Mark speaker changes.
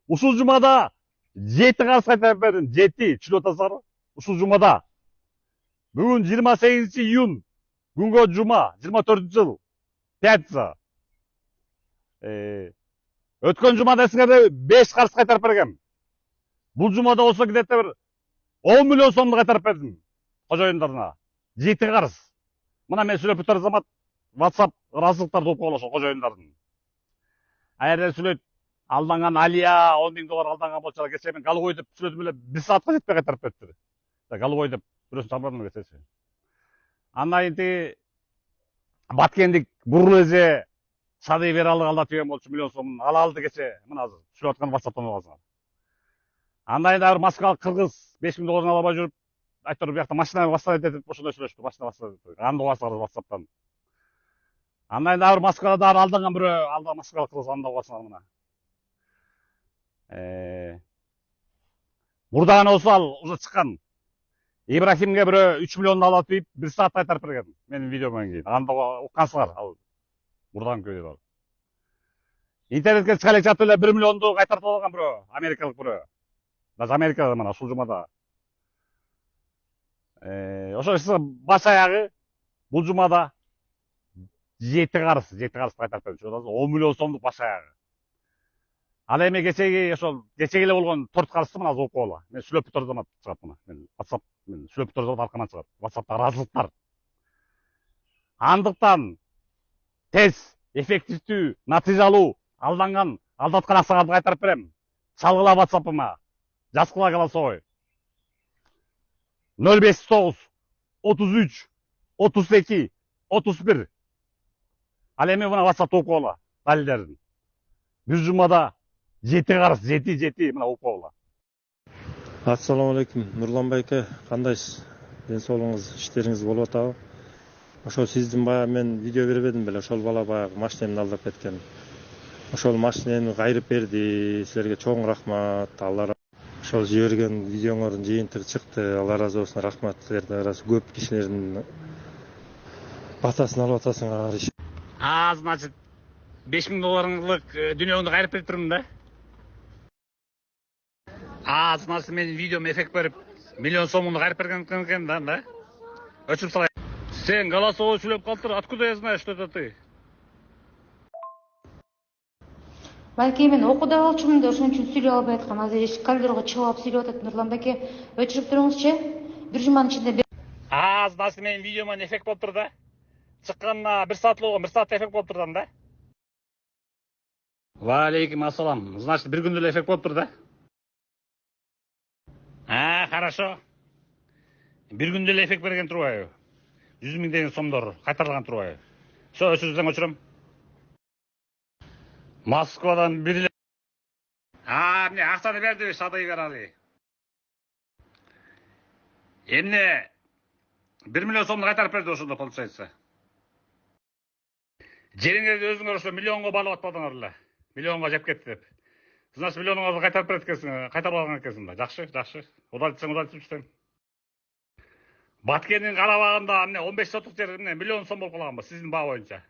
Speaker 1: Ушул жумада 7 карыз кайтарып бердим. 7 түшүнүп атасыңарбы? Ушул жумада. Бүгүн 28-июнь. Күнгө жума, 24-жыл. Пятница. Өткөн жумада силерге 5 карыз кайтарып бергем. Бул жумада болсо где-то бир 10 миллион сомду кайтарып бердим кожоюндарына. 7 карыз. Мына мен сүйлөп турар замат WhatsApp ыраазычылыктарды окуп алып ошол кожоюндардын. Аерден сүйлөйт. Алданган Алия 10 000 доллар алданган болчу, кечээ мен Голубой деп сүйлөдүм эле 1 саатка жетпей кайтарып бериптир. Голубой деп бирөөсүн чакырдым кечээчи. Андан кийин тиги Баткендик Бурлеже Садый Вералык алдап жеген болчу, миллион сомун ала алды кечээ. Мына азыр сүйлөп аткан WhatsApp'тан аласыңар. Андан кийин дагы бир москвалык кыргыз 5 000 долларын ала албай жүрүп, айтор биякта машина басталат деп ошондой сүйлөштү, машина басталат деп. Аны угасыңар WhatsApp'тан. Андан кийин дагы бир Москвада дагы алданган бирөө, алда Москвалык кыргыз, аны да угасыңар мына. Мурдаган болсо ал уже чыккан. Ибрахимге бирөө 3 миллионду алып атып, 1 саат кайтарып берген. Менин видеомдон кийин. Аны да уккансыңар, ал мурдаган көйдө бар. Интернетке чыга элек жатып эле 1 миллионду кайтартып алган бирөө, америкалык бирөө. Даже Америкада мына ушул жумада. Ошо баш аягы бул жумада 7 карыз кайтарып берди. 10 миллион сомдук баш аягы. Ал эми кечеги ошол кечеги эле болгон 4 карызды мына окуп ала. Мен сүйлөп турар замат чыгат мына. Мен WhatsApp мен сүйлөп турар замат аркаман чыгат. WhatsApp'та ыраазычылыктар. Андыктан тез, эффективдүү, натыйжалуу алданган, алдаткан акчаңарды кайтарып берем. Чалгыла WhatsApp'ыма. Жазгыла голосовой. 059 33 32 31. Ал эми мына WhatsApp'та окуп ала далилдерин. Бир жумада 7 карыз, 7 мына окуп ала.
Speaker 2: Ассаламу алейкум, Нурлан байке, кандайсыз? Ден соолугуңуз, иштериңиз болуп атабы? Ошол сиздин баягы мен видео бербедим беле, ошол бала баягы машинемди алдап кеткен. Ошол машинени кайрып берди. Силерге чоң рахмат. Алла ошол жиберген видеоңордун жыйынтыгы чыкты. Алла ыраазы болсун, рахмат. Силердин арасы көп кишилердин батасын алып атасыңар.
Speaker 1: Значит, 5 000 долларыңлык дүнөңдү кайрып берип турмун да. Значит, менин видеомо эффект берип, миллион сомунду кайрып берген экен да. Өчүрүп салайын. Сен голосовой сүйлөп калдыр. Откуда я знаю, что это ты?
Speaker 3: Балки мен окууда болчумун да, ошон үчүн сүйлөй албай аткам. Азыр эшик коридорго чыгып алып сүйлөп атат Нурлан байке. Өчүрүп туруңузчу. Бир жуманын ичинде
Speaker 1: Значит, менин видеомо эффект болуп тур да. Чыкканына 1 саат болгон, 1 саатта эффект болуп турдан да. Ва алейкум ассалам. Значит, бир күндө эле эффект болуп тур да. Хорошо. Бир күндө эле эффект берген турбайбы? 100 000 деген сомдор кайтарылган турбайбы? Все, өчүрсөң өчүрөм. Москвадан бир эле. Эмне акчаны берди, Садай Верали. Эмне 1 миллион сомду кайтарып берди ошондо, получается. Жериңерди өзүңөр ошо миллионго балып атпадыңар эле. Миллионго жеп кетти деп. Значит, миллионуңарды кайтарып берет экенсиң, кайтарып алган экенсиң да. Жакшы. Удалитсең удалитиптен. Баткендин карабагында эмне 15 соток жер эмне миллион сом болуп калганбы сиздин баа боюнча?